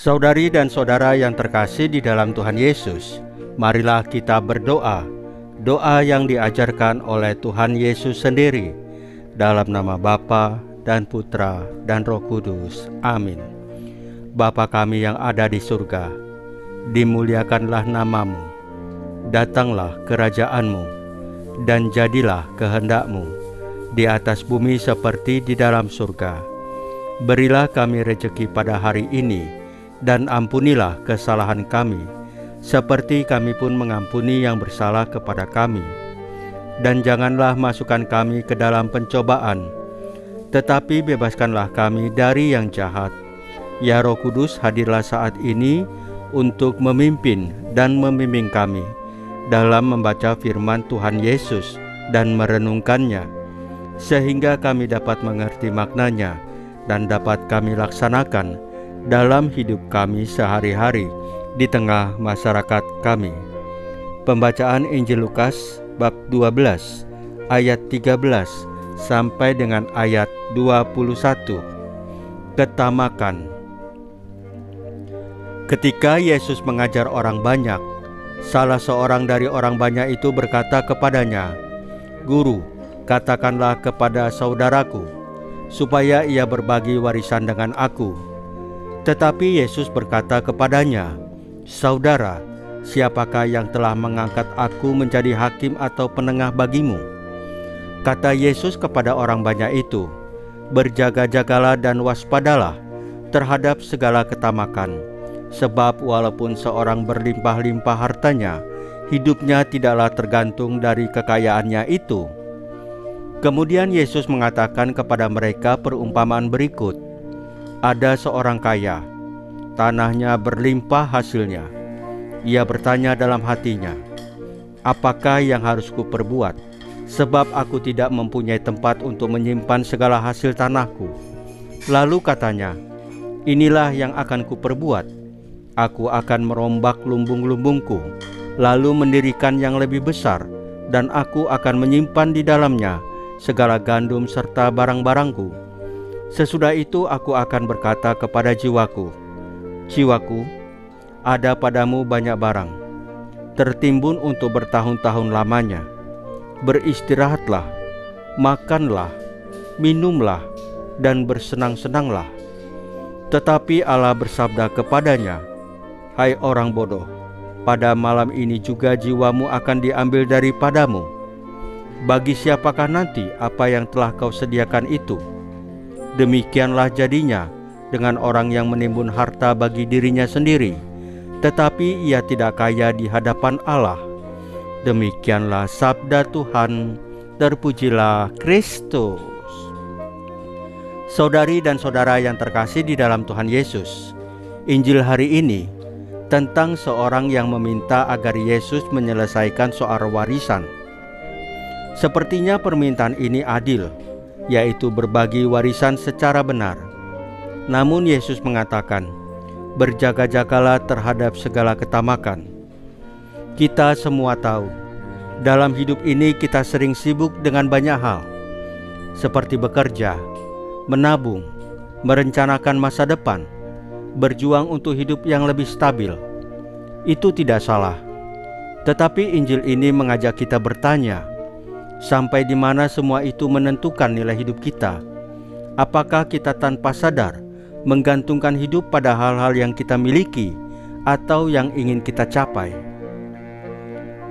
Saudari dan saudara yang terkasih di dalam Tuhan Yesus, marilah kita berdoa, doa yang diajarkan oleh Tuhan Yesus sendiri, dalam nama Bapa dan Putra dan Roh Kudus. Amin. Bapa kami yang ada di surga, dimuliakanlah namamu, datanglah kerajaan-Mu, dan jadilah kehendak-Mu di atas bumi seperti di dalam surga. Berilah kami rejeki pada hari ini, dan ampunilah kesalahan kami, seperti kami pun mengampuni yang bersalah kepada kami. Dan janganlah masukkan kami ke dalam pencobaan, tetapi bebaskanlah kami dari yang jahat. Ya Roh Kudus, hadirlah saat ini untuk memimpin dan membimbing kami dalam membaca firman Tuhan Yesus dan merenungkannya, sehingga kami dapat mengerti maknanya dan dapat kami laksanakan dalam hidup kami sehari-hari di tengah masyarakat kami. Pembacaan Injil Lukas bab 12 ayat 13 sampai dengan ayat 21. Ketamakan. Ketika Yesus mengajar orang banyak, salah seorang dari orang banyak itu berkata kepadanya, "Guru, katakanlah kepada saudaraku, supaya ia berbagi warisan dengan aku." Tetapi Yesus berkata kepadanya, "Saudara, siapakah yang telah mengangkat aku menjadi hakim atau penengah bagimu?" Kata Yesus kepada orang banyak itu, "Berjaga-jagalah dan waspadalah terhadap segala ketamakan, sebab walaupun seorang berlimpah-limpah hartanya, hidupnya tidaklah tergantung dari kekayaannya itu." Kemudian Yesus mengatakan kepada mereka perumpamaan berikut. Ada seorang kaya, tanahnya berlimpah hasilnya. Ia bertanya dalam hatinya, "Apakah yang harus kuperbuat? Sebab aku tidak mempunyai tempat untuk menyimpan segala hasil tanahku." Lalu katanya, "Inilah yang akan kuperbuat. Aku akan merombak lumbung-lumbungku, lalu mendirikan yang lebih besar, dan aku akan menyimpan di dalamnya segala gandum serta barang-barangku. Sesudah itu aku akan berkata kepada jiwaku, 'Jiwaku, ada padamu banyak barang, tertimbun untuk bertahun-tahun lamanya. Beristirahatlah, makanlah, minumlah, dan bersenang-senanglah.' Tetapi Allah bersabda kepadanya, 'Hai orang bodoh, pada malam ini juga jiwamu akan diambil daripadamu. Bagi siapakah nanti apa yang telah kau sediakan itu?' Demikianlah jadinya dengan orang yang menimbun harta bagi dirinya sendiri, tetapi ia tidak kaya di hadapan Allah." Demikianlah sabda Tuhan. Terpujilah Kristus. Saudari dan saudara yang terkasih di dalam Tuhan Yesus, Injil hari ini tentang seorang yang meminta agar Yesus menyelesaikan soal warisan. Sepertinya permintaan ini adil, yaitu berbagi warisan secara benar. Namun Yesus mengatakan, "Berjaga-jagalah terhadap segala ketamakan." Kita semua tahu, dalam hidup ini kita sering sibuk dengan banyak hal, seperti bekerja, menabung, merencanakan masa depan, berjuang untuk hidup yang lebih stabil. Itu tidak salah. Tetapi Injil ini mengajak kita bertanya, sampai di mana semua itu menentukan nilai hidup kita? Apakah kita tanpa sadar menggantungkan hidup pada hal-hal yang kita miliki atau yang ingin kita capai?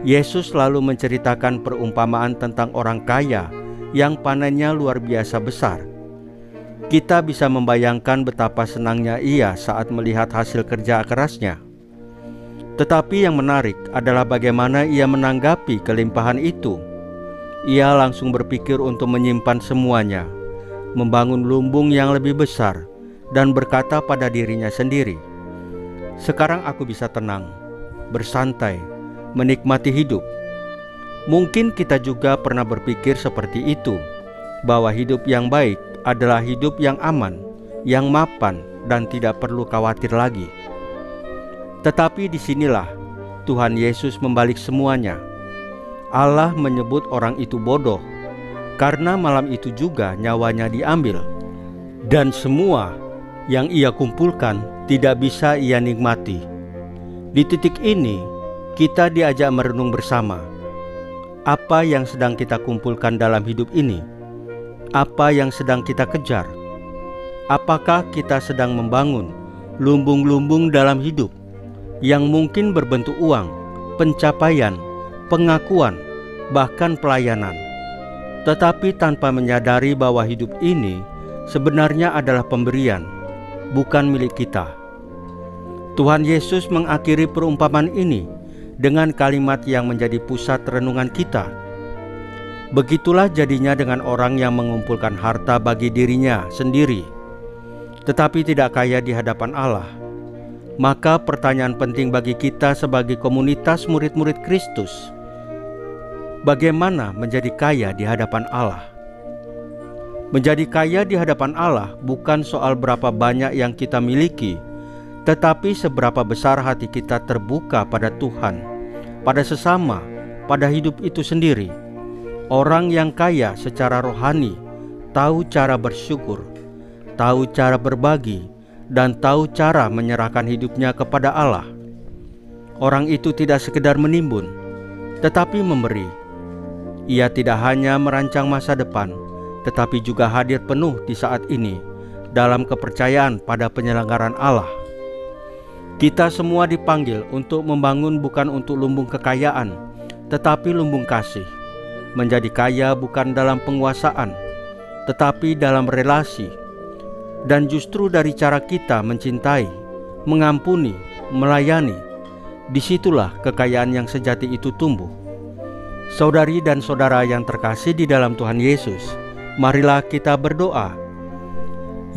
Yesus lalu menceritakan perumpamaan tentang orang kaya yang panennya luar biasa besar. Kita bisa membayangkan betapa senangnya ia saat melihat hasil kerja kerasnya. Tetapi yang menarik adalah bagaimana ia menanggapi kelimpahan itu. Ia langsung berpikir untuk menyimpan semuanya, membangun lumbung yang lebih besar, dan berkata pada dirinya sendiri, "Sekarang aku bisa tenang, bersantai, menikmati hidup." Mungkin kita juga pernah berpikir seperti itu, bahwa hidup yang baik adalah hidup yang aman, yang mapan, dan tidak perlu khawatir lagi. Tetapi disinilah Tuhan Yesus membalik semuanya. Allah menyebut orang itu bodoh, karena malam itu juga nyawanya diambil. Dan semua yang ia kumpulkan tidak bisa ia nikmati. Di titik ini, kita diajak merenung bersama. Apa yang sedang kita kumpulkan dalam hidup ini? Apa yang sedang kita kejar? Apakah kita sedang membangun lumbung-lumbung dalam hidup yang mungkin berbentuk uang, pencapaian, pengakuan, bahkan pelayanan, tetapi tanpa menyadari bahwa hidup ini sebenarnya adalah pemberian, bukan milik kita? Tuhan Yesus mengakhiri perumpamaan ini dengan kalimat yang menjadi pusat renungan kita. Begitulah jadinya dengan orang yang mengumpulkan harta bagi dirinya sendiri, tetapi tidak kaya di hadapan Allah. Maka pertanyaan penting bagi kita sebagai komunitas murid-murid Kristus, bagaimana menjadi kaya di hadapan Allah? Menjadi kaya di hadapan Allah bukan soal berapa banyak yang kita miliki, tetapi seberapa besar hati kita terbuka pada Tuhan, pada sesama, pada hidup itu sendiri. Orang yang kaya secara rohani tahu cara bersyukur, tahu cara berbagi, dan tahu cara menyerahkan hidupnya kepada Allah. Orang itu tidak sekedar menimbun, tetapi memberi. Ia tidak hanya merancang masa depan, tetapi juga hadir penuh di saat ini dalam kepercayaan pada penyelenggaraan Allah. Kita semua dipanggil untuk membangun bukan untuk lumbung kekayaan, tetapi lumbung kasih. Menjadi kaya bukan dalam penguasaan, tetapi dalam relasi. Dan justru dari cara kita mencintai, mengampuni, melayani, disitulah kekayaan yang sejati itu tumbuh. Saudari dan saudara yang terkasih di dalam Tuhan Yesus, marilah kita berdoa.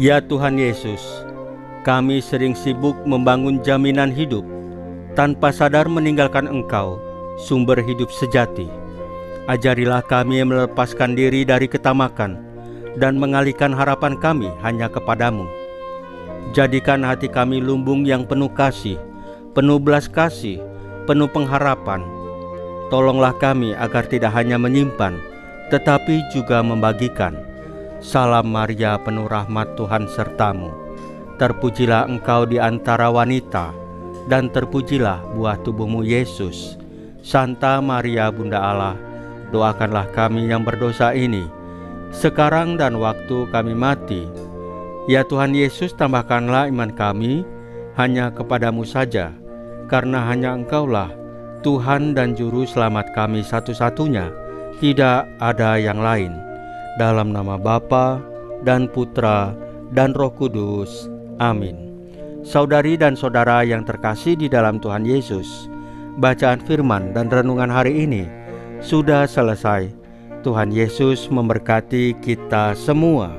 Ya Tuhan Yesus, kami sering sibuk membangun jaminan hidup, tanpa sadar meninggalkan Engkau, sumber hidup sejati. Ajarilah kami melepaskan diri dari ketamakan dan mengalihkan harapan kami hanya kepadamu. Jadikan hati kami lumbung yang penuh kasih, penuh belas kasih, penuh pengharapan. Tolonglah kami agar tidak hanya menyimpan, tetapi juga membagikan. Salam Maria, penuh rahmat, Tuhan sertamu. Terpujilah engkau di antara wanita, dan terpujilah buah tubuhmu Yesus. Santa Maria Bunda Allah, doakanlah kami yang berdosa ini, sekarang dan waktu kami mati. Ya Tuhan Yesus, tambahkanlah iman kami hanya kepadamu saja, karena hanya Engkaulah Tuhan dan Juru Selamat kami satu-satunya, tidak ada yang lain. Dalam nama Bapa dan Putra dan Roh Kudus. Amin. Saudari dan saudara yang terkasih di dalam Tuhan Yesus, bacaan firman dan renungan hari ini sudah selesai. Tuhan Yesus memberkati kita semua.